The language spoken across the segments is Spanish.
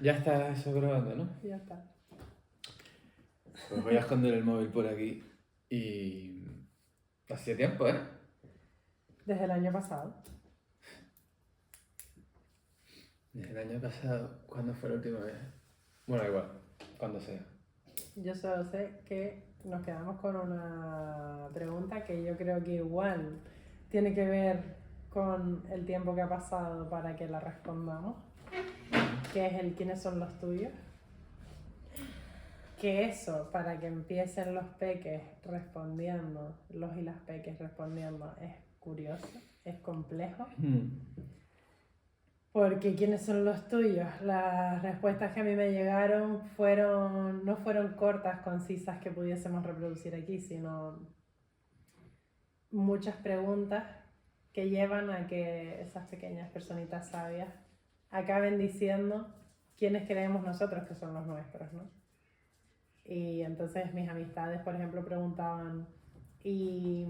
Ya está eso grabando, ¿no? Ya está. Pues voy a esconder el móvil por aquí y... Hacía tiempo, ¿eh? Desde el año pasado. Desde el año pasado, ¿cuándo fue la última vez? Bueno, igual, cuando sea. Yo solo sé que nos quedamos con una pregunta que yo creo que igual tiene que ver con el tiempo que ha pasado para que la respondamos, que es el ¿quiénes son los tuyos? Que eso, para que empiecen los peques respondiendo, los y las peques respondiendo, es curioso, es complejo. Porque ¿quiénes son los tuyos? Las respuestas que a mí me llegaron no fueron cortas, concisas que pudiésemos reproducir aquí, sino muchas preguntas que llevan a que esas pequeñas personitas sabias acaben diciendo quiénes creemos nosotros que son los nuestros, ¿no? Y entonces mis amistades, por ejemplo, preguntaban, ¿y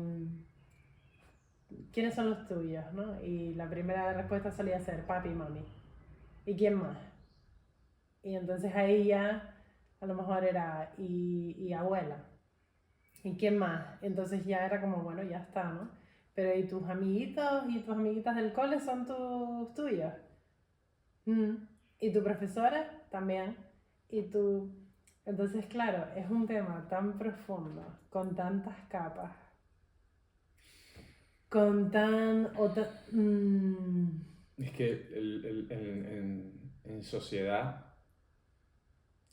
quiénes son los tuyos? ¿No? Y la primera respuesta solía ser papi y mami. ¿Y quién más? Y entonces ahí ya a lo mejor era y abuela. ¿Y quién más? Entonces ya era como, bueno, ya está, ¿no? Pero ¿y tus amiguitos y tus amiguitas del cole son tus tuyos? ¿Y tu profesora? También. ¿Y tu...? Entonces, claro, es un tema tan profundo, con tantas capas, con tan... Es que en sociedad,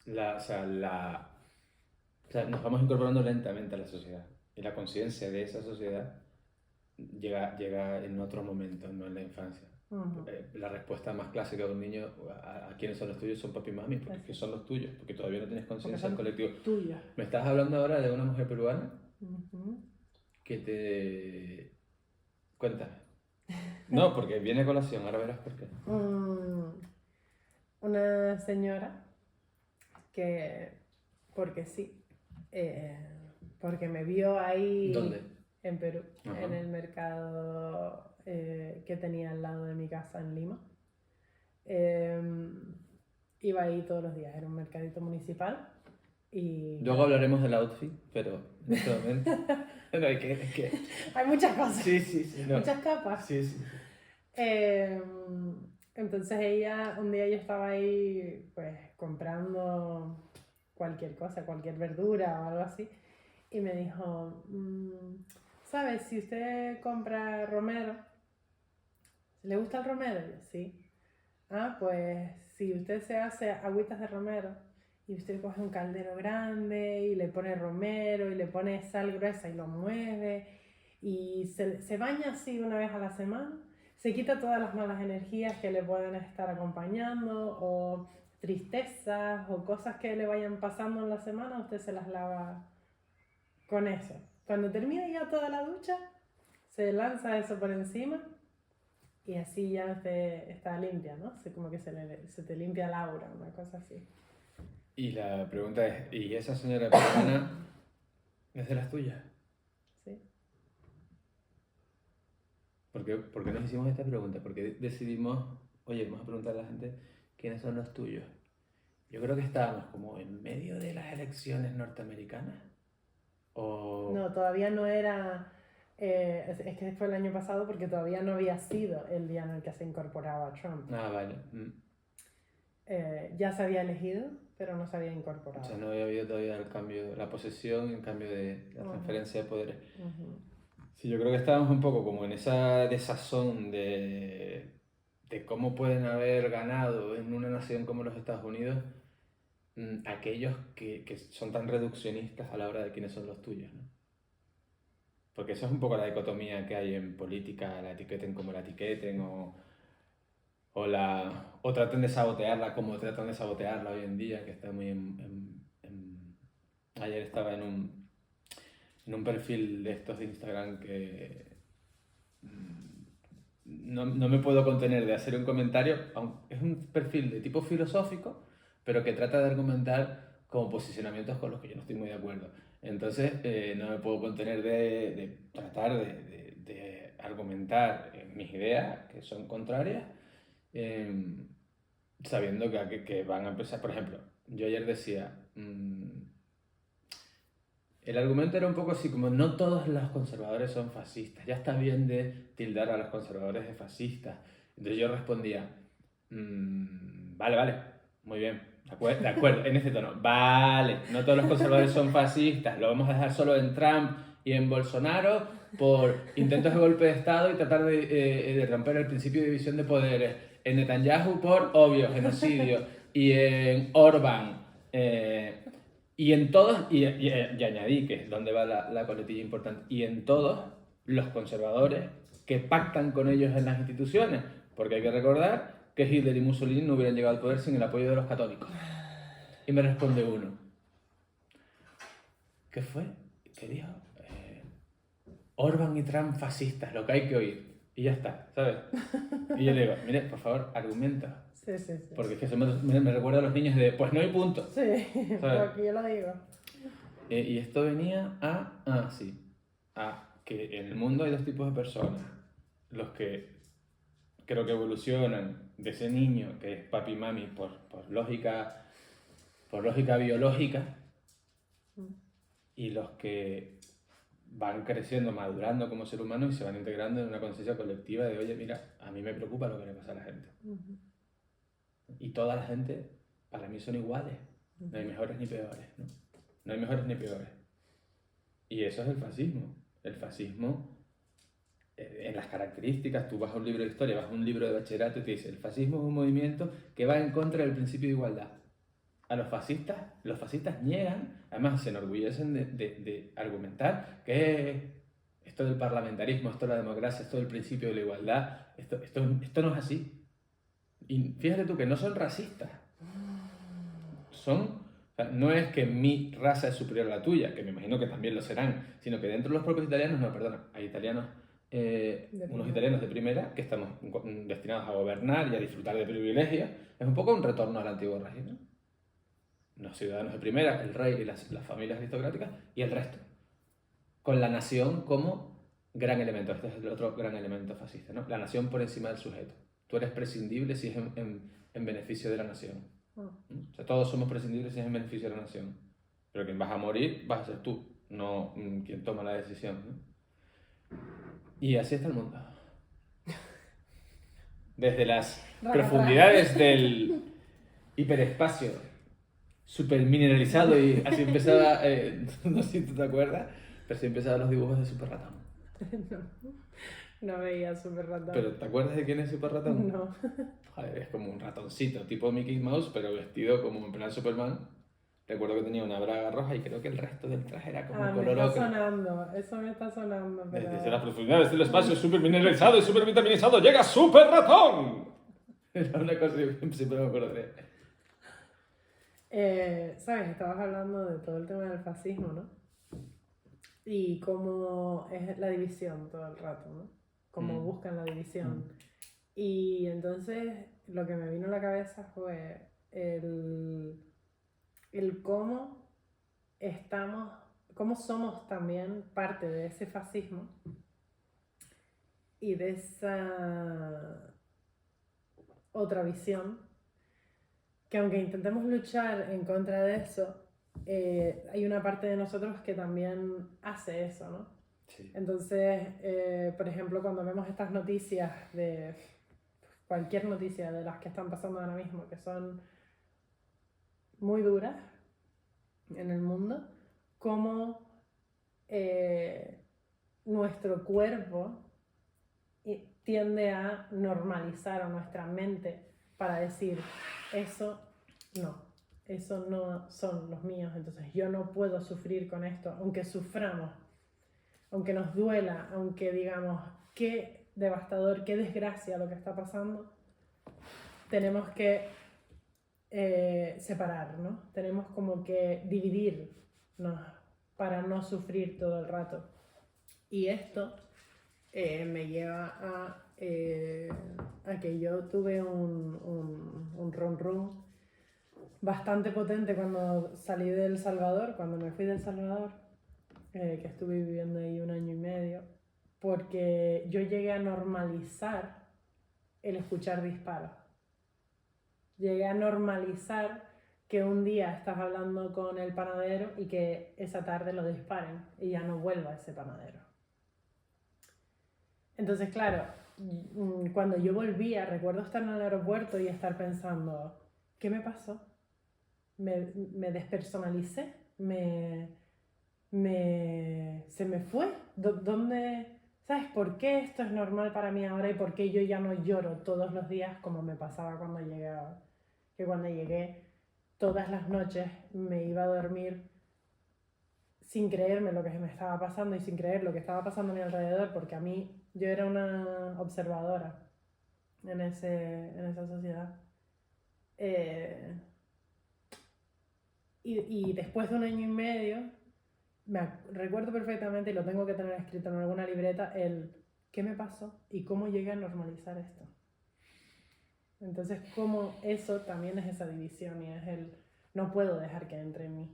o sea, nos vamos incorporando lentamente a la sociedad. Y la conciencia de esa sociedad llega en otro momento, no en la infancia. La respuesta más clásica de un niño a quiénes son los tuyos son papi y mami, porque son los tuyos, porque todavía no tienes conciencia del colectivo. Tuyos. Me estás hablando ahora de una mujer peruana Uh-huh. que te... Cuéntame. No, porque viene a colación, ahora verás por qué. Una señora que, porque sí, porque me vio ahí. ¿Dónde? En Perú. Ajá. En el mercado que tenía al lado de mi casa en Lima. Iba ahí todos los días, era un mercadito municipal. Y Luego hablaremos del outfit, pero en este momento... No, hay muchas cosas. Sí, no. Muchas capas. Sí. Entonces un día yo estaba ahí pues comprando cualquier cosa, cualquier verdura o algo así, y me dijo, ¿sabes? Si usted compra romero, ¿le gusta el romero? Y yo, sí. Ah, pues si usted se hace agüitas de romero y usted coge un caldero grande y le pone romero y le pone sal gruesa y lo mueve y se baña así una vez a la semana, se quita todas las malas energías que le pueden estar acompañando o tristezas o cosas que le vayan pasando en la semana, usted se las lava con eso. Cuando termine ya toda la ducha, se lanza eso por encima y así ya usted está limpia, ¿no? Como que se te limpia el aura, una cosa así. Y la pregunta es, ¿y esa señora peruana es de las tuyas? Sí. ¿Por qué nos hicimos esta pregunta? ¿Por qué decidimos, oye, vamos a preguntarle a la gente quiénes son los tuyos? Yo creo que estábamos como en medio de las elecciones norteamericanas. O... No, todavía no era... es que fue el año pasado porque todavía no había sido el día en el que se incorporaba Trump. Ah, vale. Ya se había elegido, pero no se había incorporado. O sea, no había habido todavía el cambio, la posesión en cambio de la transferencia de poderes. Sí, yo creo que estábamos un poco como en esa desazón de cómo pueden haber ganado en una nación como los Estados Unidos aquellos que son tan reduccionistas a la hora de quiénes son los tuyos, ¿no? Porque eso es un poco la dicotomía que hay en política, la etiqueten como la etiqueten o traten de sabotearla como tratan de sabotearla hoy en día, que está muy Ayer estaba en un perfil de estos de Instagram que no me puedo contener de hacer un comentario. Es un perfil de tipo filosófico, pero que trata de argumentar como posicionamientos con los que yo no estoy muy de acuerdo. Entonces, no me puedo contener de tratar de argumentar mis ideas, que son contrarias, sabiendo que van a empezar, por ejemplo, yo ayer decía, el argumento era un poco así como no todos los conservadores son fascistas, ya está bien de tildar a los conservadores de fascistas. Entonces yo respondía, vale, muy bien, de acuerdo, en este tono, vale, no todos los conservadores son fascistas, lo vamos a dejar solo en Trump y en Bolsonaro por intentos de golpe de Estado y tratar de romper el principio de división de poderes, en Netanyahu por obvio genocidio y en Orbán. Y en todos, y añadí que es donde va la coletilla importante, y en todos los conservadores que pactan con ellos en las instituciones, porque hay que recordar que Hitler y Mussolini no hubieran llegado al poder sin el apoyo de los católicos. Y me responde uno, ¿qué fue? ¿Qué dijo? Orbán y Trump fascistas, lo que hay que oír. Y ya está, ¿sabes? Y yo le digo, mire, por favor, argumenta. Sí. Porque es que eso me recuerda a los niños de, pues no hay punto. Sí, porque yo lo digo. Y esto venía a que en el mundo hay dos tipos de personas. Los que creo que evolucionan de ese niño, que es papi y mami, por lógica biológica, y los que van creciendo, madurando como ser humano y se van integrando en una conciencia colectiva de, oye, mira, a mí me preocupa lo que le pasa a la gente. Y toda la gente, para mí, son iguales. No hay mejores ni peores, ¿no? No hay mejores ni peores. Y eso es el fascismo. El fascismo, en las características, tú vas a un libro de historia, vas a un libro de bachillerato y te dice, el fascismo es un movimiento que va en contra del principio de igualdad. A los fascistas niegan, además se enorgullecen de argumentar que esto del parlamentarismo, esto de la democracia, esto del principio de la igualdad, esto no es así. Y fíjate tú que no son racistas. No es que mi raza es superior a la tuya, que me imagino que también lo serán, sino que dentro de los propios italianos, no, perdona, hay italianos, unos italianos de primera que estamos destinados a gobernar y a disfrutar de privilegios. Es un poco un retorno al antiguo régimen. Los ciudadanos de primera, el rey y las familias aristocráticas, y el resto. Con la nación como gran elemento. Este es el otro gran elemento fascista, ¿no? La nación por encima del sujeto. Tú eres prescindible si es en beneficio de la nación. O sea, todos somos prescindibles si es en beneficio de la nación. Pero quien vas a morir vas a ser tú, no quien toma la decisión, ¿no? Y así está el mundo. Desde las profundidades del hiperespacio supermineralizado y así empezaba, no sé si tú te acuerdas, pero así empezaban los dibujos de Super Ratón. No veía Super Ratón. ¿Pero te acuerdas de quién es Super Ratón? No. Joder, es como un ratoncito, tipo Mickey Mouse, pero vestido como en plan Superman. Recuerdo que tenía una braga roja y creo que el resto del traje era como color ocre. Eso me está sonando. Pero... Desde las profundidades del espacio supermineralizado y supervitaminizado llega Super Ratón. Era una cosa que siempre me acordaré. ¿Sabes? Estabas hablando de todo el tema del fascismo, ¿no? Y cómo es la división todo el rato, ¿no? Cómo buscan la división. Y entonces lo que me vino a la cabeza fue el cómo cómo somos también parte de ese fascismo y de esa otra visión, que aunque intentemos luchar en contra de eso, hay una parte de nosotros que también hace eso, ¿no? Sí. Entonces, por ejemplo, cuando vemos estas noticias de cualquier noticia de las que están pasando ahora mismo, que son muy duras en el mundo, cómo nuestro cuerpo tiende a normalizar, o nuestra mente, para decir, eso no son los míos, entonces yo no puedo sufrir con esto, aunque suframos, aunque nos duela, aunque digamos, qué devastador, qué desgracia lo que está pasando, tenemos que separar, ¿no? Tenemos como que dividirnos para no sufrir todo el rato. Y esto me lleva a que yo tuve un ron bastante potente cuando salí de El Salvador, cuando me fui de El Salvador, que estuve viviendo ahí 1 año y medio, porque yo llegué a normalizar el escuchar disparos. Llegué a normalizar que un día estás hablando con el panadero y que esa tarde lo disparen y ya no vuelva ese panadero. Entonces, claro, cuando yo volvía, recuerdo estar en el aeropuerto y estar pensando, ¿qué me pasó? Me despersonalicé, se me fue. ¿Dónde? ¿Sabes por qué esto es normal para mí ahora y por qué yo ya no lloro todos los días como me pasaba cuando llegaba? Que cuando llegué, todas las noches me iba a dormir sin creerme lo que me estaba pasando y sin creer lo que estaba pasando a mi alrededor, porque a mí, yo era una observadora en esa sociedad. Y después de un año y medio, recuerdo perfectamente, y lo tengo que tener escrito en alguna libreta, el qué me pasó y cómo llegué a normalizar esto. Entonces, cómo eso también es esa división y es el no puedo dejar que entre en mí.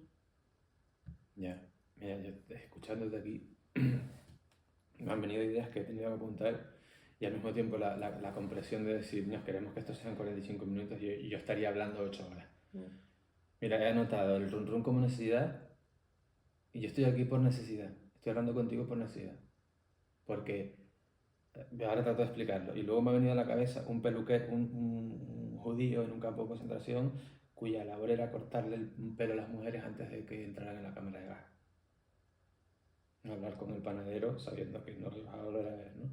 Ya, mira, yo escuchándote aquí, me han venido ideas que he tenido que apuntar y al mismo tiempo la compresión de decir, nos queremos que esto sean 45 minutos y yo estaría hablando 8 horas. Mira, he anotado el run run como necesidad y yo estoy aquí por necesidad. Estoy hablando contigo por necesidad. Porque ahora trato de explicarlo. Y luego me ha venido a la cabeza un peluquero, un judío en un campo de concentración cuya labor era cortarle el pelo a las mujeres antes de que entraran en la cámara de gas. Hablar con el panadero sabiendo que no lo ibas a volver a ver, ¿no?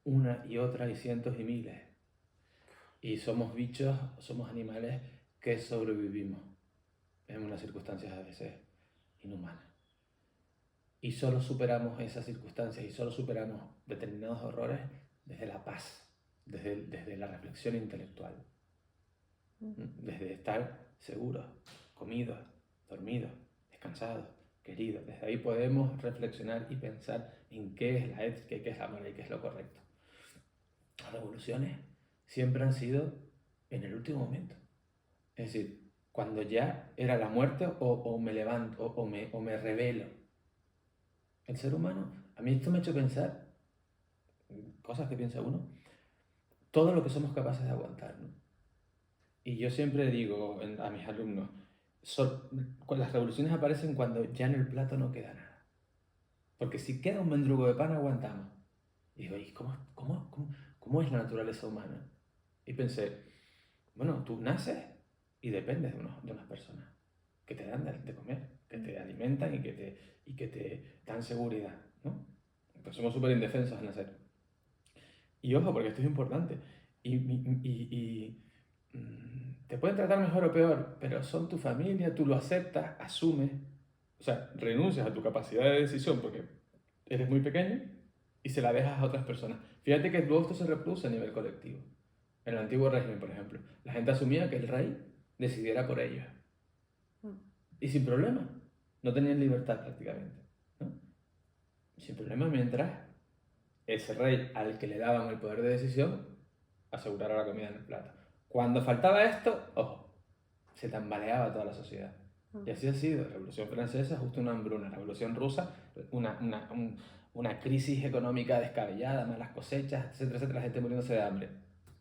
Una y otra y cientos y miles. Y somos bichos, somos animales que sobrevivimos en unas circunstancias a veces inhumanas. Y solo superamos esas circunstancias y solo superamos determinados horrores desde la paz, desde la reflexión intelectual, desde estar seguros, comidos, dormidos, descansados, queridos. Desde ahí podemos reflexionar y pensar en qué es la ética, qué es la moral y qué es lo correcto. Las revoluciones siempre han sido en el último momento. Es decir, cuando ya era la muerte o me levanto o me rebelo. El ser humano, a mí esto me ha hecho pensar, cosas que piensa uno, todo lo que somos capaces de aguantar, ¿no? Y yo siempre digo a mis alumnos, las revoluciones aparecen cuando ya en el plato no queda nada. Porque si queda un mendrugo de pan, aguantamos. Y digo, ¿y cómo es la naturaleza humana? Y pensé, bueno, tú naces y dependes de unas personas que te dan de comer, que te alimentan y que te dan seguridad, ¿no? Pues somos súper indefensos al nacer. Y ojo, porque esto es importante. Te pueden tratar mejor o peor, pero son tu familia, tú lo aceptas, asumes, o sea, renuncias a tu capacidad de decisión porque eres muy pequeño y se la dejas a otras personas. Fíjate que luego esto se reproduce a nivel colectivo. En el antiguo régimen, por ejemplo, la gente asumía que el rey decidiera por ellos. Y sin problema. No tenían libertad prácticamente, ¿no? Sin problema mientras ese rey al que le daban el poder de decisión asegurara la comida en el plato. Cuando faltaba esto, ojo, se tambaleaba toda la sociedad. Y así ha sido. Revolución Francesa, justo una hambruna. Revolución Rusa, una crisis económica descabellada, malas cosechas, etcétera, etcétera, la gente muriéndose de hambre.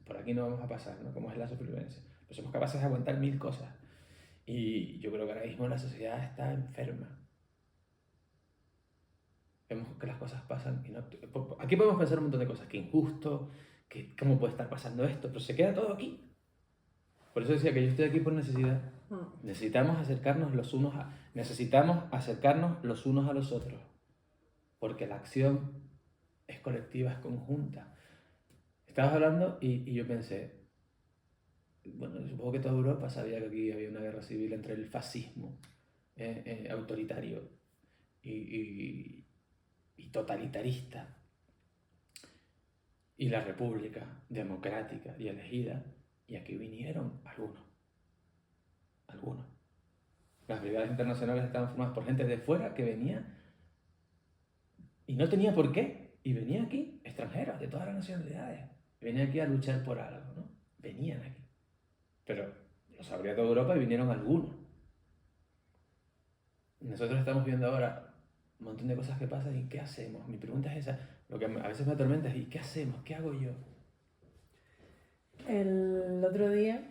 Por aquí no vamos a pasar, ¿no? Como es la supervivencia. Pero somos capaces de aguantar 1000 cosas. Y yo creo que ahora mismo la sociedad está enferma. Vemos que las cosas pasan y no... Aquí podemos pensar un montón de cosas, que injusto, que cómo puede estar pasando esto, pero se queda todo aquí. Por eso decía que yo estoy aquí por necesidad. Necesitamos acercarnos los unos a los otros, porque la acción es colectiva, es conjunta. Estabas hablando y yo pensé, bueno, supongo que toda Europa sabía que aquí había una guerra civil entre el fascismo autoritario y totalitarista y la república democrática y elegida, y aquí vinieron algunos. Las brigadas internacionales estaban formadas por gente de fuera que venía y no tenía por qué, y venía aquí, extranjeros de todas las nacionalidades, venía aquí a luchar por algo, ¿no? Venían aquí, pero lo sabría toda Europa y vinieron algunos. Nosotros estamos viendo ahora un montón de cosas que pasan y ¿qué hacemos? Mi pregunta es esa, lo que a veces me atormenta es ¿y qué hacemos? ¿Qué hago yo? El otro día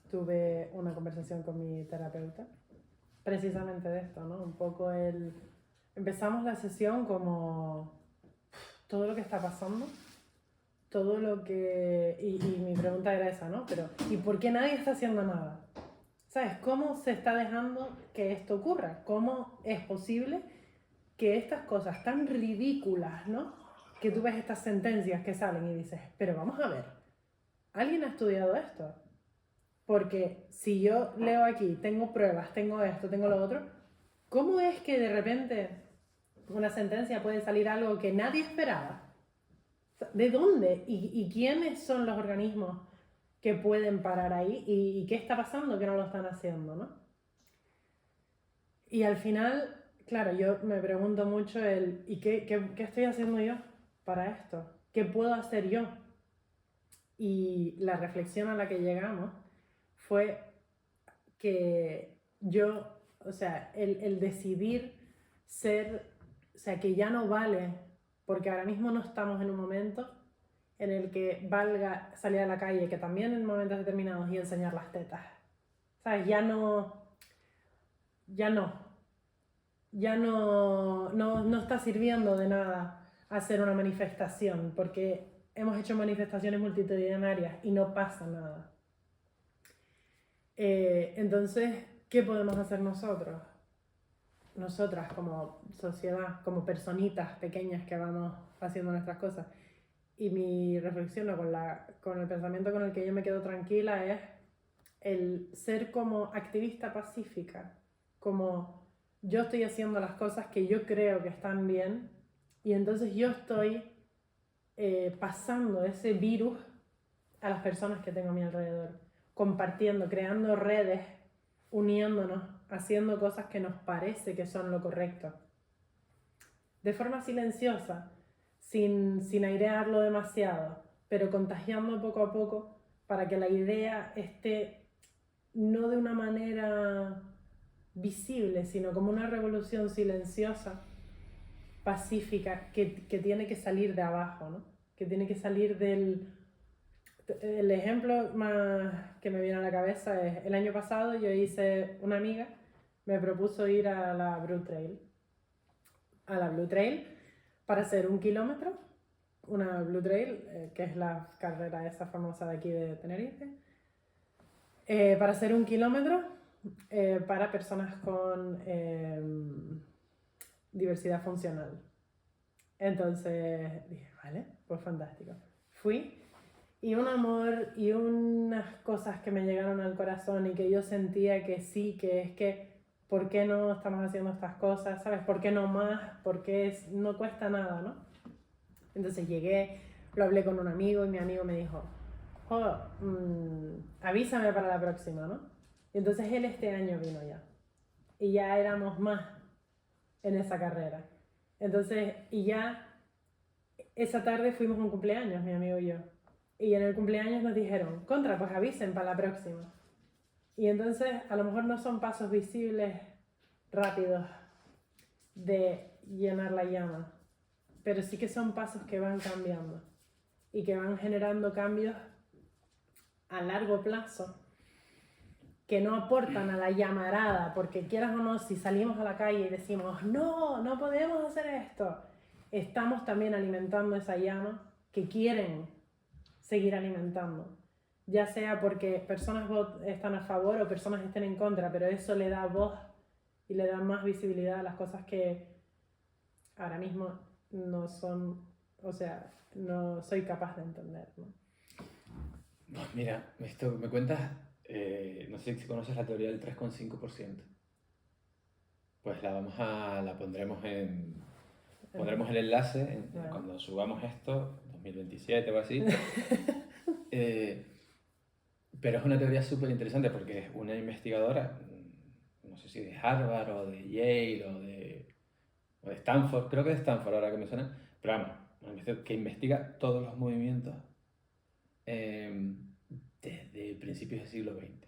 tuve una conversación con mi terapeuta, precisamente de esto, ¿no? Un poco empezamos la sesión como todo lo que está pasando, todo lo que... Y mi pregunta era esa, ¿no? Pero, ¿y por qué nadie está haciendo nada? ¿Sabes? ¿Cómo se está dejando que esto ocurra? ¿Cómo es posible que estas cosas tan ridículas, ¿no? Que tú ves estas sentencias que salen y dices, pero vamos a ver, ¿alguien ha estudiado esto? Porque si yo leo aquí, tengo pruebas, tengo esto, tengo lo otro, ¿cómo es que de repente una sentencia puede salir algo que nadie esperaba? ¿De dónde? ¿Y quiénes son los organismos que pueden parar ahí? ¿Y qué está pasando que no lo están haciendo, no? Y al final, claro, yo me pregunto mucho ¿y qué estoy haciendo yo para esto? ¿Qué puedo hacer yo? Y la reflexión a la que llegamos fue que yo, o sea, el decidir ser, o sea, que ya no vale, porque ahora mismo no estamos en un momento en el que valga salir a la calle, que también en momentos determinados, y enseñar las tetas. ¿Sabes? Ya no está sirviendo de nada hacer una manifestación, porque hemos hecho manifestaciones multitudinarias y no pasa nada. Entonces, ¿qué podemos hacer nosotros? Nosotras como sociedad, como personitas pequeñas que vamos haciendo nuestras cosas. Y mi reflexión con el pensamiento con el que yo me quedo tranquila es el ser como activista pacífica, como yo estoy haciendo las cosas que yo creo que están bien y entonces yo estoy pasando ese virus a las personas que tengo a mi alrededor, compartiendo, creando redes, uniéndonos, haciendo cosas que nos parece que son lo correcto. De forma silenciosa, sin airearlo demasiado, pero contagiando poco a poco para que la idea esté no de una manera visible, sino como una revolución silenciosa, pacífica, que tiene que salir de abajo, ¿no? Que tiene que salir del... El ejemplo más que me viene a la cabeza es, el año pasado yo hice, una amiga me propuso ir a la Blue Trail para hacer 1 kilómetro, una Blue Trail, que es la carrera esa famosa de aquí de Tenerife, para hacer 1 kilómetro para personas con diversidad funcional. Entonces dije, vale, pues fantástico. Fui y un amor y unas cosas que me llegaron al corazón y que yo sentía que sí, que es que ¿por qué no estamos haciendo estas cosas? ¿Sabes? ¿Por qué no más? Porque no cuesta nada, ¿no? Entonces llegué, lo hablé con un amigo y mi amigo me dijo, avísame para la próxima, ¿no? Y entonces él este año vino ya. Y ya éramos más en esa carrera. Entonces, y ya esa tarde fuimos a un cumpleaños, mi amigo y yo. Y en el cumpleaños nos dijeron, contra, pues avisen para la próxima. Y entonces, a lo mejor no son pasos visibles rápidos de llenar la llama, pero sí que son pasos que van cambiando y que van generando cambios a largo plazo que no aportan a la llamarada, porque quieras o no, si salimos a la calle y decimos, no podemos hacer esto, estamos también alimentando esa llama que quieren seguir alimentando, ya sea porque personas están a favor o personas estén en contra, pero eso le da voz y le da más visibilidad a las cosas que ahora mismo no son, o sea, no soy capaz de entender, ¿no? Pues mira, esto me cuentas, no sé si conoces la teoría del 3,5%. Pues la pondremos pondremos el enlace cuando subamos esto, 2027 o así. Pero es una teoría súper interesante porque es una investigadora, no sé si de Harvard o de Yale o de Stanford, creo que de Stanford ahora que me suena, pero vamos, que investiga todos los movimientos desde principios del siglo XX.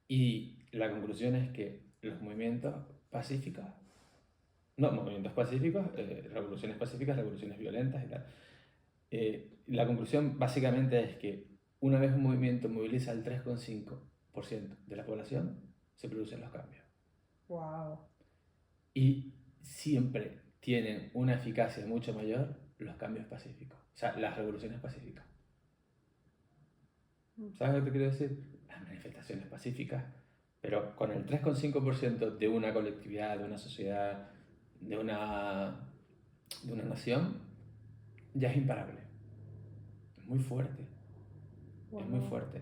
Y la conclusión es que los movimientos pacíficos, revoluciones pacíficas, revoluciones violentas y tal, La conclusión básicamente es que una vez un movimiento moviliza el 3,5% de la población, se producen los cambios. Wow. Y siempre tienen una eficacia mucho mayor los cambios pacíficos, o sea, las revoluciones pacíficas. ¿Sabes lo que te quiero decir? Las manifestaciones pacíficas, pero con el 3,5% de una colectividad, de una sociedad, de una nación, ya es imparable. Es muy fuerte. Wow. Es muy fuerte.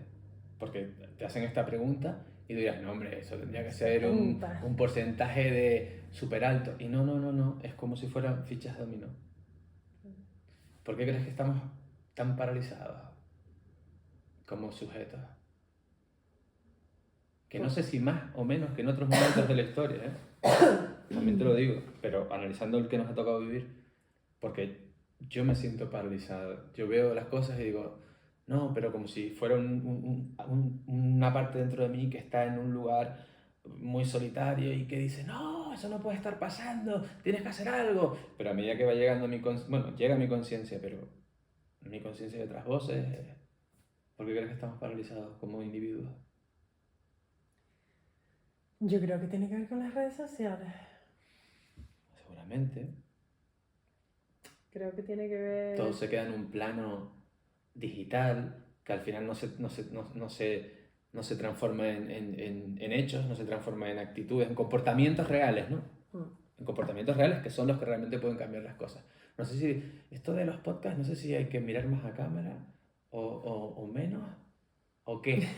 Porque te hacen esta pregunta y tú dirás, no, hombre, eso tendría que ser un porcentaje de súper alto. Y no. Es como si fueran fichas dominó. ¿Por qué crees que estamos tan paralizados como sujetos? Que no sé si más o menos que en otros momentos de la historia, ¿eh? También te lo digo, pero analizando el que nos ha tocado vivir, porque yo me siento paralizado. Yo veo las cosas y digo, no, pero como si fuera una parte dentro de mí que está en un lugar muy solitario y que dice, no, eso no puede estar pasando, tienes que hacer algo. Pero a medida que va llegando llega mi conciencia, pero mi conciencia de otras voces, ¿por qué crees que estamos paralizados como individuos? Yo creo que tiene que ver con las redes sociales. Seguramente. Creo que tiene que ver... Todo se queda en un plano digital que al final no se transforma en hechos, no se transforma en actitudes, en comportamientos reales, ¿no? En comportamientos reales que son los que realmente pueden cambiar las cosas. No sé si esto de los podcasts, no sé si hay que mirar más a cámara o menos, o qué,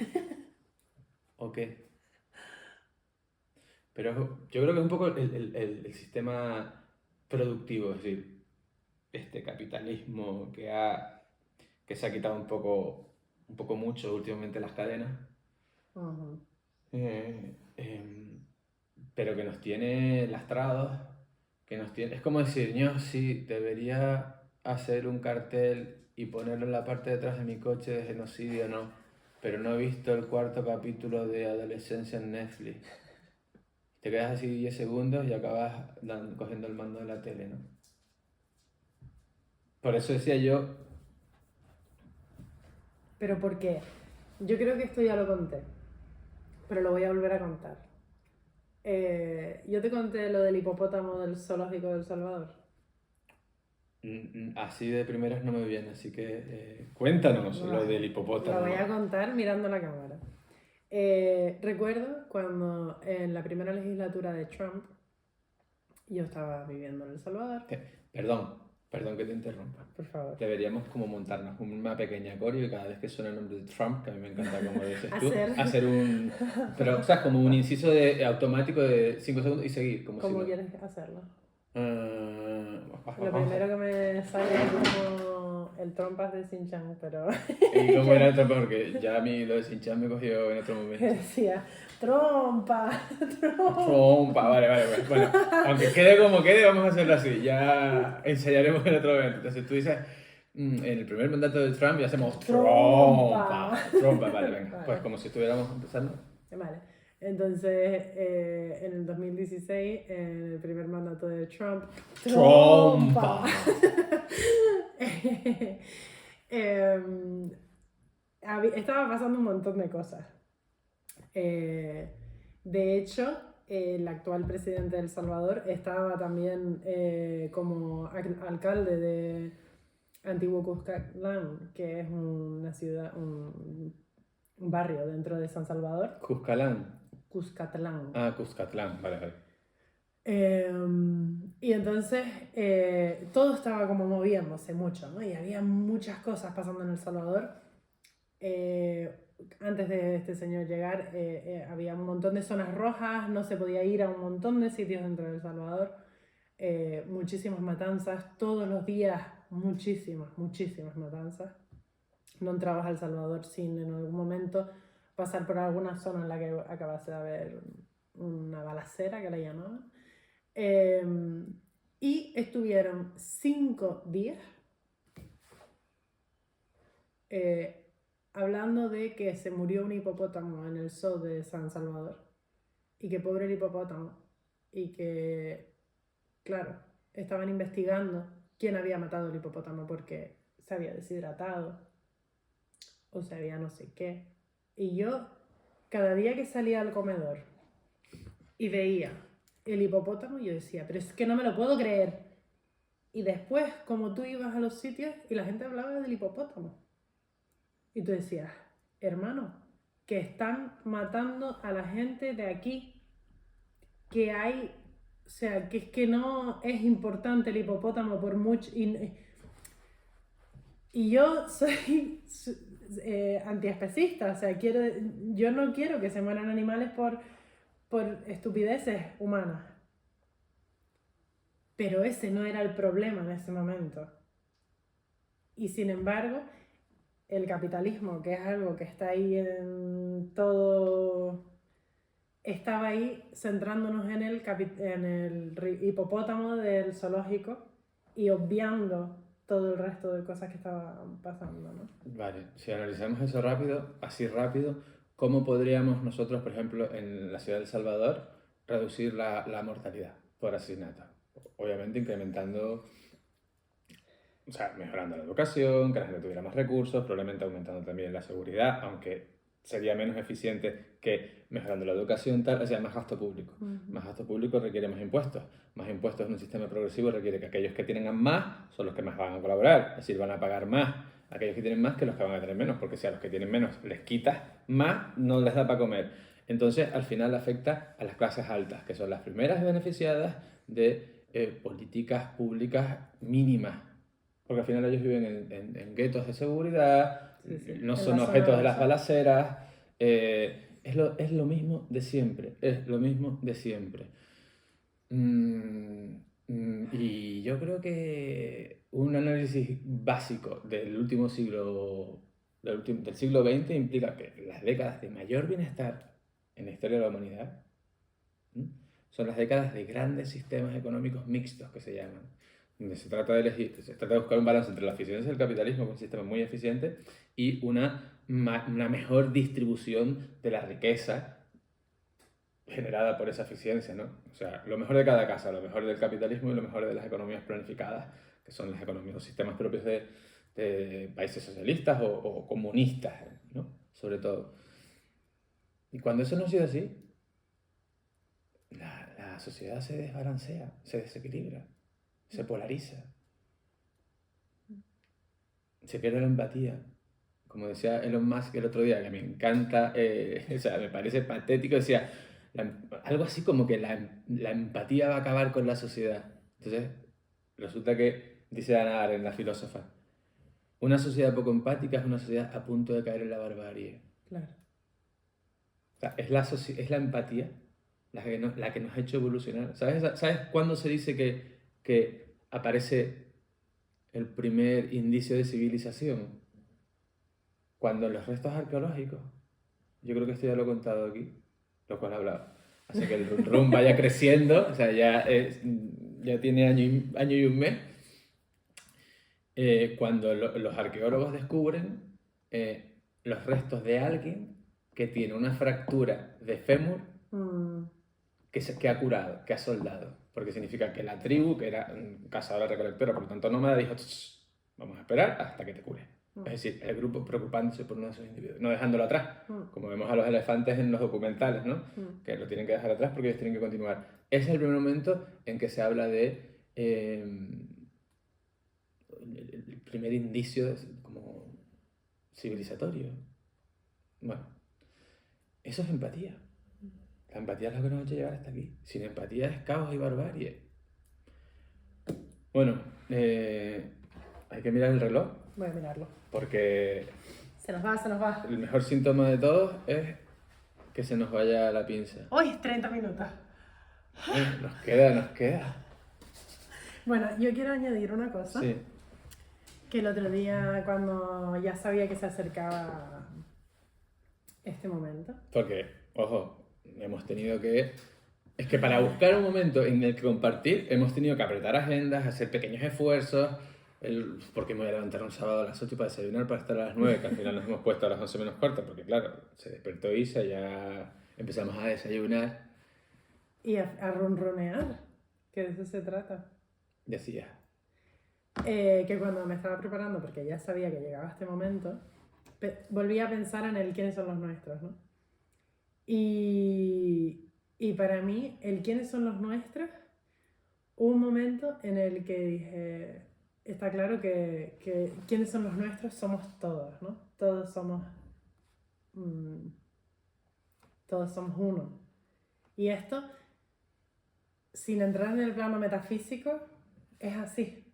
o qué. Pero yo creo que es un poco el sistema productivo, es decir, este capitalismo que se ha quitado un poco mucho últimamente las cadenas, pero que nos tiene lastrados, es como decir, yo sí debería hacer un cartel y ponerlo en la parte de atrás de mi coche de genocidio, no, pero no he visto el 4.º capítulo de Adolescencia en Netflix. Te quedas así 10 segundos y acabas cogiendo el mando de la tele, ¿no? Por eso decía yo... ¿Pero por qué? Yo creo que esto ya lo conté, pero lo voy a volver a contar. Yo te conté lo del hipopótamo del zoológico de El Salvador. Así de primeras no me viene, así que cuéntanos lo del hipopótamo. Lo voy a contar mirando la cámara. Recuerdo cuando en la primera legislatura de Trump yo estaba viviendo en El Salvador. Perdón que te interrumpa. Por favor. Deberíamos como montarnos una pequeña coreo y cada vez que suena el nombre de Trump, que a mí me encanta como dices tú, hacer un... Pero, o sea, como un inciso automático de 5 segundos y seguir. ¿Cómo quieres hacerlo? Lo Vamos. primero que me sale es como el trompas de Shin-Chan, pero... ¿Y cómo era el trompa? Porque ya a mí lo de Shin-Chan me cogió en otro momento. Decía, trompa. Trompa, vale. Bueno, aunque quede como quede, vamos a hacerlo así. Ya ensayaremos en otro momento. Entonces tú dices, en el primer mandato de Trump ya hacemos trompa. Vale, venga. Vale. Pues como si estuviéramos empezando. Vale. Entonces, en el 2016, en el primer mandato de Trump, ¡trompa! Estaba pasando un montón de cosas. De hecho, el actual presidente de El Salvador estaba también como alcalde de Antiguo Cuscatlán, que es una ciudad, un barrio dentro de San Salvador. Cuscatlán. Ah, Cuscatlán, vale. Y entonces todo estaba como moviéndose mucho, ¿no? Y había muchas cosas pasando en El Salvador. Antes de este señor llegar, había un montón de zonas rojas, no se podía ir a un montón de sitios dentro de El Salvador. Muchísimas matanzas, todos los días, muchísimas matanzas. No entrabas a El Salvador sin en algún momento pasar por alguna zona en la que acabase de haber una balacera, que la llamaban. Y estuvieron 5 días hablando de que se murió un hipopótamo en el zoo de San Salvador y que pobre el hipopótamo, y que, claro, estaban investigando quién había matado el hipopótamo porque se había deshidratado o se había no sé qué. Y yo, cada día que salía al comedor y veía el hipopótamo, yo decía, pero es que no me lo puedo creer. Y después, como tú ibas a los sitios y la gente hablaba del hipopótamo. Y tú decías, hermano, que están matando a la gente de aquí, que hay, o sea, que es que no es importante el hipopótamo por mucho. Y yo soy antiespecista, o sea, yo no quiero que se mueran animales por estupideces humanas. Pero ese no era el problema en ese momento. Y sin embargo, el capitalismo, que es algo que está ahí en todo, estaba ahí centrándonos en el hipopótamo del zoológico y obviando todo el resto de cosas que estaban pasando, ¿no? Vale, si analizamos eso rápido, así rápido, ¿cómo podríamos nosotros, por ejemplo, en la ciudad de El Salvador, reducir la mortalidad por asesinato? Obviamente incrementando, o sea, mejorando la educación, que la gente tuviera más recursos, probablemente aumentando también la seguridad, aunque sería menos eficiente que mejorando la educación, tal, o sea, más gasto público. Más gasto público requiere más impuestos. Más impuestos en un sistema progresivo requiere que aquellos que tienen más son los que más van a colaborar, es decir, van a pagar más aquellos que tienen más que los que van a tener menos, porque si a los que tienen menos les quitas más, no les da para comer. Entonces, al final afecta a las clases altas, que son las primeras beneficiadas de políticas públicas mínimas, porque al final ellos viven en guetos de seguridad, Sí. no En son la objetos zona de las rosa. balaceras, es lo mismo de siempre, es lo mismo de siempre. Y yo creo que un análisis básico del último siglo, del siglo XX implica que las décadas de mayor bienestar en la historia de la humanidad, ¿m?, son las décadas de grandes sistemas económicos mixtos que se llaman, donde se trata de elegir, se trata de buscar un balance entre la eficiencia del capitalismo, con un sistema muy eficiente, y una mejor distribución de la riqueza generada por esa eficiencia, ¿no? O sea, lo mejor de cada casa, lo mejor del capitalismo y lo mejor de las economías planificadas, que son las economías, los sistemas propios de países socialistas o comunistas, ¿no? Sobre todo. Y cuando eso no ha sido así, la sociedad se desbalancea, se desequilibra, se polariza, se pierde la empatía. Como decía Elon Musk el otro día, que me encanta, o sea, me parece patético, decía algo así como que la empatía va a acabar con la sociedad. Entonces, resulta que, dice Hannah Arendt, la filósofa, una sociedad poco empática es una sociedad a punto de caer en la barbarie. Claro. O sea, es la empatía la que nos ha hecho evolucionar. ¿Sabes cuándo se dice que aparece el primer indicio de civilización? Cuando en los restos arqueológicos, yo creo que esto ya lo he contado aquí, lo cual he hablado, hace que el run run vaya creciendo, o sea, ya tiene año y un mes, cuando los arqueólogos descubren los restos de alguien que tiene una fractura de fémur que ha curado, que ha soldado, porque significa que la tribu, que era cazadora-recolectora, por lo tanto nómada, dijo, vamos a esperar hasta que te cures. Es decir, el grupo preocupándose por uno de esos individuos, no dejándolo atrás, como vemos a los elefantes en los documentales, ¿no? Que lo tienen que dejar atrás porque ellos tienen que continuar. Ese es el primer momento en que se habla de el primer indicio como civilizatorio. Bueno, eso es empatía. La empatía es lo que nos ha hecho llegar hasta aquí. Sin empatía es caos y barbarie. Bueno, hay que mirar el reloj. Voy a mirarlo. Porque se nos va. El mejor síntoma de todos es que se nos vaya la pinza. Hoy 30 minutos. Nos queda. Bueno, yo quiero añadir una cosa. Sí. Que el otro día, cuando ya sabía que se acercaba este momento. Porque, ojo, hemos tenido que... Es que para buscar un momento en el que compartir, hemos tenido que apretar agendas, hacer pequeños esfuerzos, porque me voy a levantar un sábado a las 8 para desayunar para estar a las 9, que al final nos hemos puesto a las 11 menos cuarto, porque claro, se despertó Isa, ya empezamos a desayunar. Y a ronronear, que de eso se trata. Decía. que cuando me estaba preparando, porque ya sabía que llegaba este momento, volví a pensar en el quiénes son los nuestros, ¿no? Y para mí, el quiénes son los nuestros, hubo un momento en el que dije, está claro que quiénes son los nuestros somos todos, ¿no? Todos somos uno. Y esto, sin entrar en el plano metafísico, es así.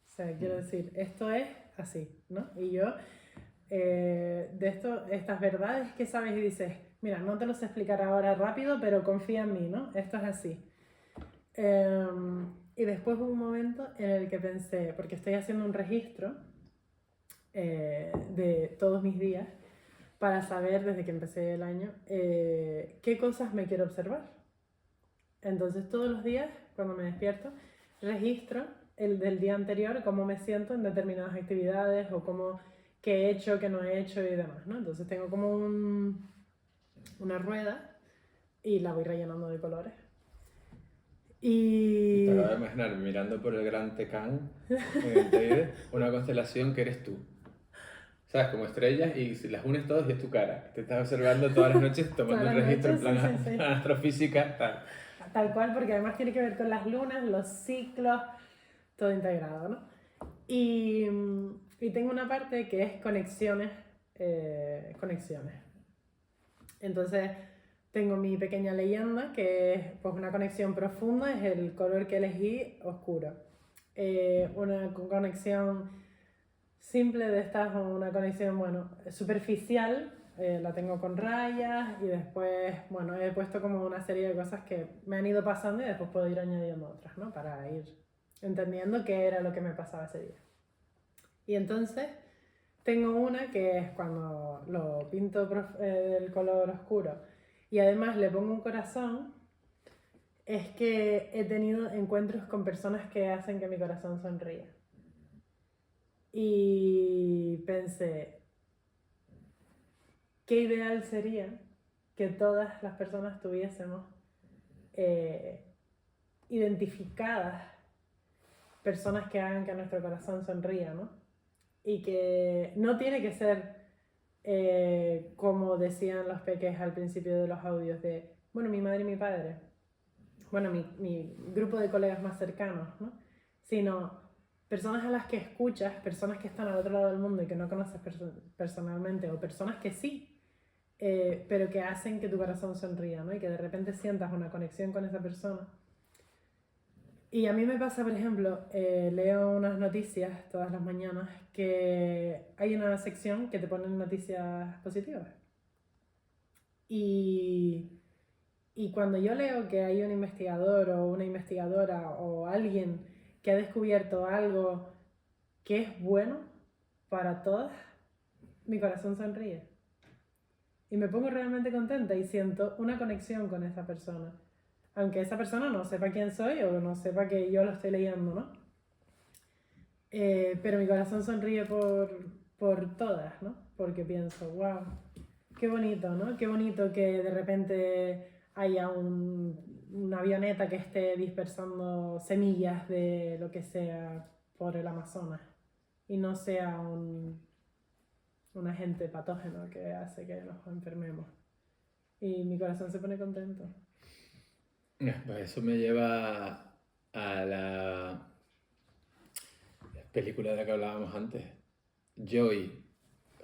O sea, quiero decir, esto es así, ¿no? Y yo, estas verdades que sabes y dices, mira, no te lo sé explicar ahora rápido, pero confía en mí, ¿no? Esto es así. Y después hubo un momento en el que pensé, porque estoy haciendo un registro de todos mis días, para saber desde que empecé el año qué cosas me quiero observar. Entonces todos los días, cuando me despierto, registro el del día anterior, cómo me siento en determinadas actividades o qué he hecho, qué no he hecho y demás, ¿no? Entonces tengo como una rueda y la voy rellenando de colores. Y te Y... acabo de imaginar mirando por el gran Tecán en el Teide, una constelación que eres tú. ¿Sabes? Como estrellas y si las unes todas y es tu cara. Te estás observando todas las noches tomando un registro en plan sí. astrofísica, tal. Tal cual, porque además tiene que ver con las lunas, los ciclos, todo integrado, ¿no? Y tengo una parte que es conexiones. Entonces tengo mi pequeña leyenda, que es pues, una conexión profunda, es el color que elegí, oscuro. Una conexión simple de estas, una conexión, bueno, superficial, la tengo con rayas y después, bueno, he puesto como una serie de cosas que me han ido pasando y después puedo ir añadiendo otras, ¿no? Para ir entendiendo qué era lo que me pasaba ese día. Y entonces tengo una que es cuando lo pinto del color oscuro y además le pongo un corazón, es que he tenido encuentros con personas que hacen que mi corazón sonría. Y pensé, qué ideal sería que todas las personas tuviésemos identificadas personas que hagan que nuestro corazón sonría, ¿no? Y que no tiene que ser como decían los peques al principio de los audios de, bueno, mi madre y mi padre, bueno, mi grupo de colegas más cercanos, ¿no? Sino personas a las que escuchas, personas que están al otro lado del mundo y que no conoces personalmente, o personas que sí, pero que hacen que tu corazón sonría, ¿no? Y que de repente sientas una conexión con esa persona. Y a mí me pasa, por ejemplo, leo unas noticias todas las mañanas que hay una sección que te ponen noticias positivas. Y cuando yo leo que hay un investigador o una investigadora o alguien que ha descubierto algo que es bueno para todas, mi corazón sonríe. Y me pongo realmente contenta y siento una conexión con esa persona. Aunque esa persona no sepa quién soy o no sepa que yo lo estoy leyendo, ¿no? Pero mi corazón sonríe por todas, ¿no? Porque pienso, wow, qué bonito, ¿no? Qué bonito que de repente haya una avioneta que esté dispersando semillas de lo que sea por el Amazonas y no sea un agente patógeno que hace que nos enfermemos. Y mi corazón se pone contento. Pues eso me lleva a la película de la que hablábamos antes. Joy,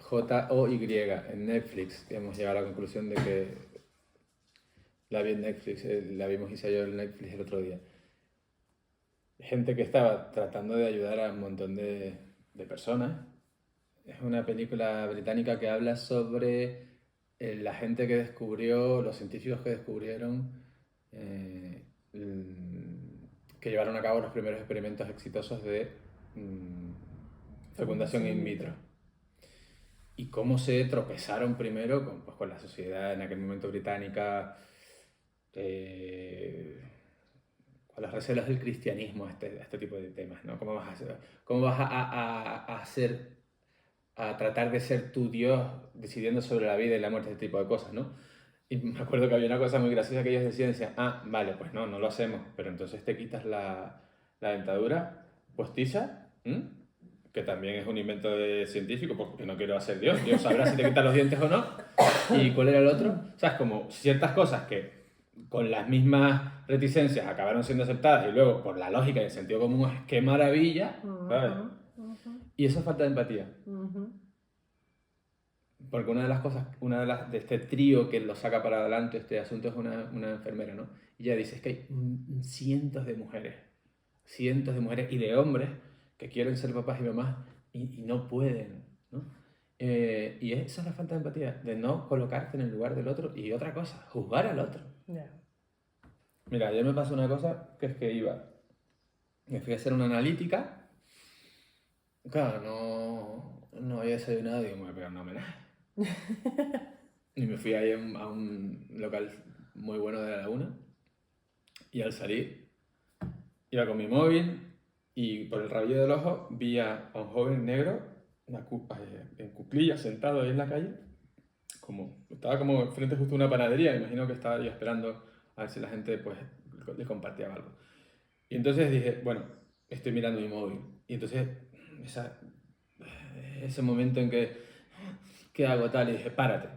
Joy, en Netflix. Y hemos llegado a la conclusión de que la vi en Netflix, la vimos Isa y yo en Netflix el otro día. Gente que estaba tratando de ayudar a un montón de personas. Es una película británica que habla sobre la gente que descubrió, los científicos que descubrieron, que llevaron a cabo los primeros experimentos exitosos de fecundación in vitro. Y cómo se tropezaron primero con la sociedad en aquel momento británica, con las recelas del cristianismo a este tipo de temas, ¿no? ¿Cómo vas a hacer, a tratar de ser tu Dios decidiendo sobre la vida y la muerte, este tipo de cosas, ¿no? Y me acuerdo que había una cosa muy graciosa que ellos decían, vale, pues no lo hacemos, pero entonces te quitas la dentadura postiza que también es un invento científico, porque no quiero hacer Dios. Dios sabrá si te quitan los dientes o no. ¿Y cuál era el otro? O sea, es como ciertas cosas que con las mismas reticencias acabaron siendo aceptadas y luego, por la lógica y el sentido común, es ¡qué maravilla! ¿Sabes? Y eso es falta de empatía. Porque una de las cosas, de este trío que lo saca para adelante este asunto es una enfermera, ¿no? Y ella dice, es que hay cientos de mujeres y de hombres que quieren ser papás y mamás y no pueden, ¿no? Y esa es la falta de empatía, de no colocarte en el lugar del otro y otra cosa, juzgar al otro. Yeah. Mira, ayer me pasó una cosa que es que me fui a hacer una analítica, claro, no había desayunado, digo, me voy a pegar un homenaje. Y me fui ahí a un local muy bueno de la Laguna y al salir iba con mi móvil y por el rabillo del ojo vi a un joven negro en cuclillas sentado ahí en la calle, estaba como frente justo a una panadería, me imagino que estaba yo esperando a ver si la gente pues le compartía algo. Y entonces dije, bueno, estoy mirando mi móvil. Y entonces ese momento en que, ¿qué hago tal? Y dije, párate,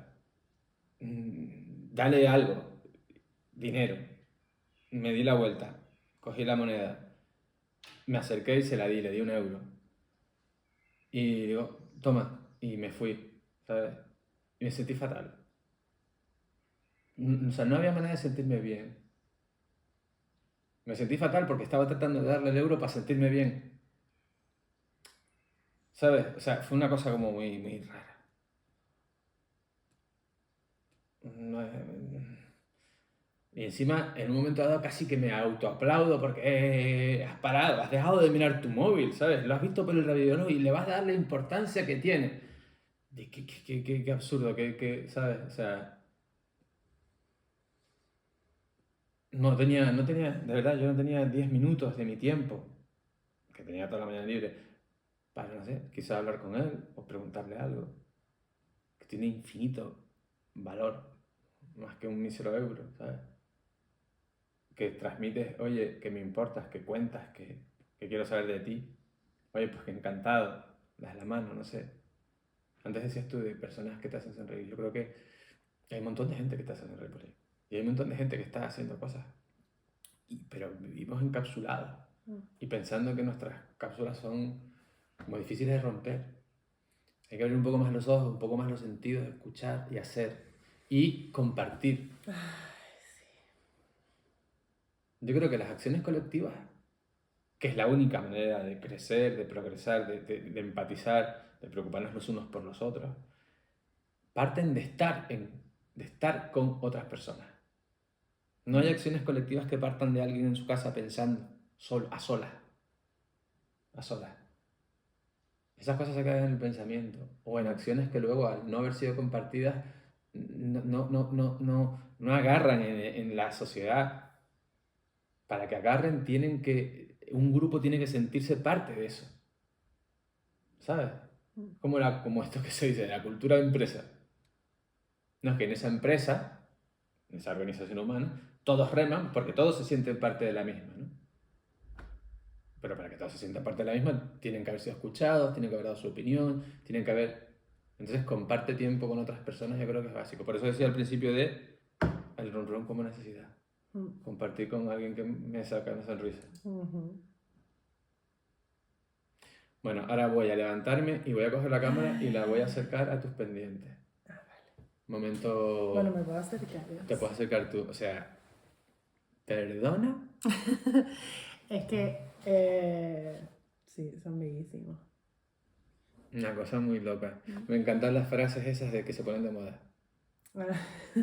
dale algo, dinero. Me di la vuelta, cogí la moneda, me acerqué y se la di, le di 1 euro. Y digo, toma, y me fui, ¿sabes? Y me sentí fatal. O sea, no había manera de sentirme bien. Me sentí fatal porque estaba tratando de darle el euro para sentirme bien. ¿Sabes? O sea, fue una cosa como muy, muy rara. Y encima, en un momento dado, casi que me autoaplaudo porque has parado, has dejado de mirar tu móvil, ¿sabes? Lo has visto por el radio y le vas a dar la importancia que tiene. Qué absurdo, ¿sabes? O sea, de verdad, yo no tenía 10 minutos de mi tiempo, que tenía toda la mañana libre, para, no sé, quizá hablar con él o preguntarle algo, que tiene infinito valor, más que un mísero euro, ¿sabes? Que transmites, oye, que me importas, que cuentas, que quiero saber de ti. Oye, pues que encantado, das la mano, no sé. Antes decías tú de personas que te hacen sonreír. Yo creo que hay un montón de gente que te hace sonreír por ahí. Y hay un montón de gente que está haciendo cosas. Pero vivimos encapsulados. Y pensando que nuestras cápsulas son como difíciles de romper. Hay que abrir un poco más los ojos, un poco más los sentidos, escuchar y hacer. Y compartir. Yo creo que las acciones colectivas, que es la única manera de crecer, de progresar, de empatizar, de preocuparnos los unos por los otros, parten de estar con otras personas. No hay acciones colectivas que partan de alguien en su casa pensando a solas. Esas cosas se quedan en el pensamiento o en acciones que luego, al no haber sido compartidas, no agarran en la sociedad. Para que agarren, un grupo tiene que sentirse parte de eso. ¿Sabes? Como esto que se dice, la cultura de empresa. No, es que en esa empresa, en esa organización humana, todos reman porque todos se sienten parte de la misma, ¿no? Pero para que todos se sientan parte de la misma, tienen que haber sido escuchados, tienen que haber dado su opinión, tienen que haber... Entonces, comparte tiempo con otras personas, yo creo que es básico. Por eso decía al principio el run como necesidad. Compartir con alguien que me saca una sonrisa. Bueno, ahora voy a levantarme y voy a coger la cámara y la voy a acercar a tus pendientes. Vale. Momento... Bueno, me puedo acercar. Te puedes acercar tú. O sea, ¿perdona? Es que... sí, son bellísimos. Una cosa muy loca. Me encantan las frases esas de que se ponen de moda.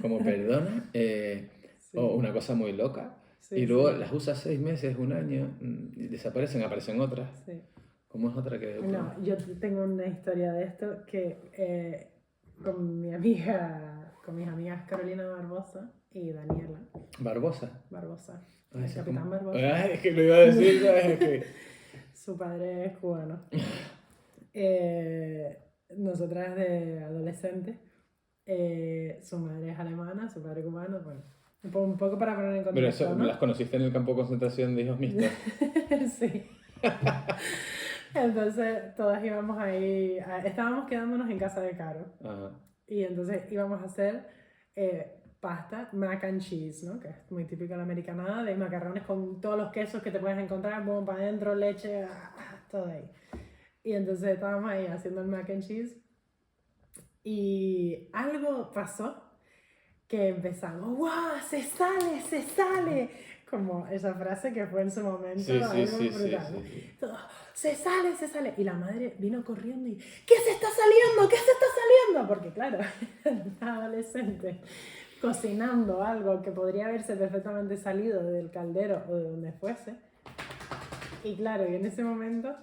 Como perdona, sí. O una cosa muy loca. Sí, y luego las usas 6 meses, 1 año, y desaparecen, aparecen otras. Sí. ¿Cómo es otra que...? No, yo tengo una historia de esto que con mis amigas Carolina Barbosa y Daniela. ¿Barbosa? Barbosa. El capitán Barbosa. Ay, es que lo iba a decir, ¿sabes? Que... Su padre es cubano. Nosotras de adolescentes, su madre es alemana, su padre cubano, bueno, un poco para poner en contexto. Pero eso, ¿no? ¿Las conociste en el campo de concentración de hijos mixtos? Sí. Entonces todas íbamos ahí, estábamos quedándonos en casa de Caro. Ajá. Y entonces íbamos a hacer pasta, mac and cheese, ¿no? Que es muy típico de la americanada, de macarrones con todos los quesos que te puedes encontrar, boom, para adentro, leche, todo ahí. Y entonces estábamos ahí haciendo el mac and cheese y algo pasó que empezamos, ¡wow! ¡Se sale! ¡Se sale! Como esa frase que fue en su momento Sí, algo sí, brutal. sí. Todo, ¡se sale! ¡Se sale! Y la madre vino corriendo y ¿qué se está saliendo? ¿Qué se está saliendo? Porque claro, era adolescente cocinando algo que podría haberse perfectamente salido del caldero o de donde fuese. Y claro, y en ese momento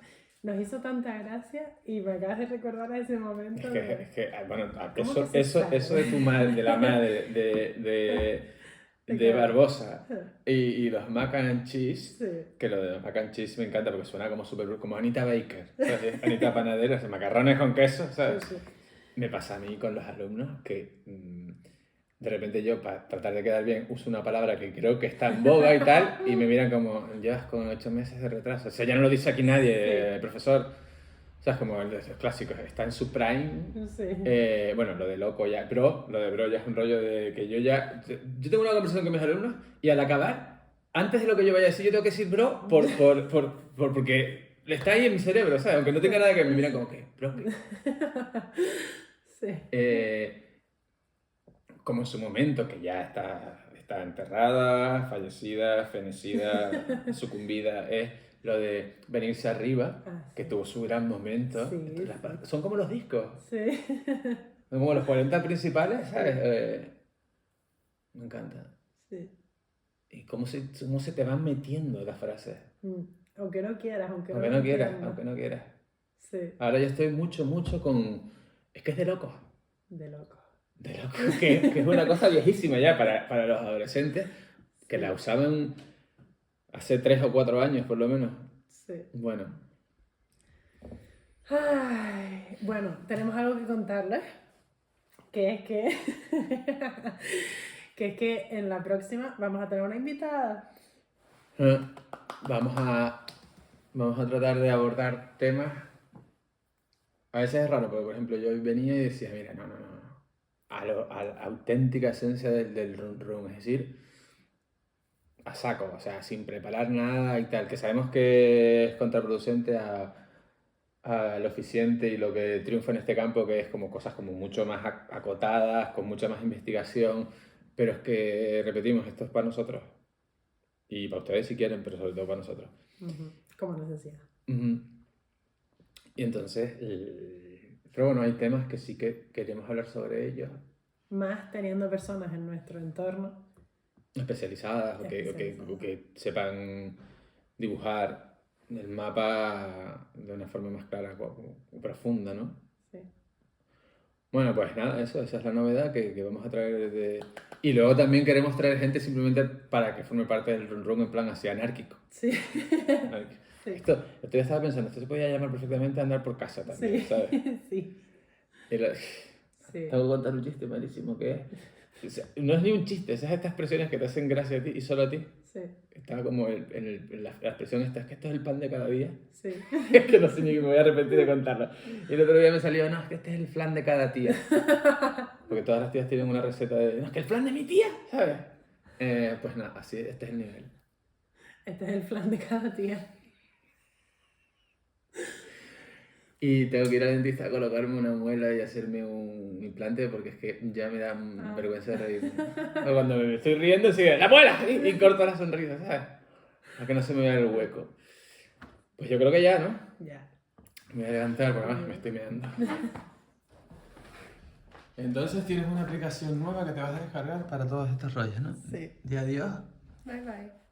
nos hizo tanta gracia y me acabas de recordar a ese momento. Bueno, ¿Cómo eso, que se eso, sabe? eso de tu madre, de la madre, de Barbosa y los mac and cheese, Sí. que lo de los mac and cheese me encanta porque suena como súper, como Anita Baker, ¿sabes? Anita Panadera, macarrones con queso, ¿sabes? Sí, sí. Me pasa a mí con los alumnos que de repente yo, para tratar de quedar bien, uso una palabra que creo que está en boga y tal, y me miran como, llevas con 8 meses de retraso. O sea, ya no lo dice aquí nadie, profesor. O sea, es como el clásico, está en su prime. Sí. Bueno, lo de loco ya, lo de bro ya es un rollo de que yo tengo una conversación con mis alumnos y al acabar, antes de lo que yo vaya a decir, yo tengo que decir bro porque está ahí en mi cerebro, ¿sabes? Aunque no tenga nada que me miran como que, bro, ¿qué? Sí. Como en su momento, que ya está enterrada, fallecida, fenecida, sucumbida, es lo de venirse arriba, que Sí. tuvo su gran momento. Sí, Son como los discos, Sí. son como los 40 principales, ¿sabes? Me encanta. Sí. Y cómo se te van metiendo las frases. Aunque no quieras, aunque Aunque no no quieras, entiendas. aunque no quieras. Sí. Ahora yo estoy mucho con... Es que es de locos. De loco. De loco, que es una cosa viejísima ya para los adolescentes, que la usaban hace 3 o 4 años por lo menos. Sí. Bueno. Ay, bueno, tenemos algo que contarles, que es que, que es que en la próxima vamos a tener una invitada. Vamos a tratar de abordar temas. A veces es raro, porque por ejemplo yo venía y decía, mira, no. A la auténtica esencia del run run, es decir, a saco, o sea, sin preparar nada y tal, que sabemos que es contraproducente a lo eficiente y lo que triunfa en este campo, que es como cosas como mucho más acotadas, con mucha más investigación, pero es que, repetimos, esto es para nosotros. Y para ustedes si quieren, pero sobre todo para nosotros. Como necesidad. Y entonces, pero bueno, hay temas que sí que queremos hablar sobre ellos. Más teniendo personas en nuestro entorno. Especializadas, o que sepan dibujar el mapa de una forma más clara o profunda, ¿no? Sí. Bueno, pues nada, esa es la novedad que vamos a traer desde... Y luego también queremos traer gente simplemente para que forme parte del run run en plan así anárquico. Sí. Anárquico. Sí. Esto ya estaba pensando, esto se podía llamar perfectamente andar por casa también, ¿sabes? Sí. Tengo que contar un chiste malísimo que es... O sea, no es ni un chiste, esas estas expresiones que te hacen gracia a ti y solo a ti. Sí. Estaba como en la expresión esta, es que esto es el pan de cada día. Sí. Es que no sé ni que me voy a arrepentir de contarlo. Y el otro día me salió, no, es que este es el flan de cada tía. Porque todas las tías tienen una receta de, no, es que el flan de mi tía, ¿sabes? Pues nada, así, este es el nivel. Este es el flan de cada tía. Y tengo que ir al dentista a colocarme una muela y hacerme un implante porque es que ya me da vergüenza de reírme. O cuando me estoy riendo, sigue ¡la muela! Y corto la sonrisa, ¿sabes? Para que no se me vea el hueco. Pues yo creo que ya, ¿no? Ya. Me voy a levantar porque además me estoy meando. Entonces tienes una aplicación nueva que te vas a descargar para todos estos rollos, ¿no? Sí. Y adiós. Bye bye.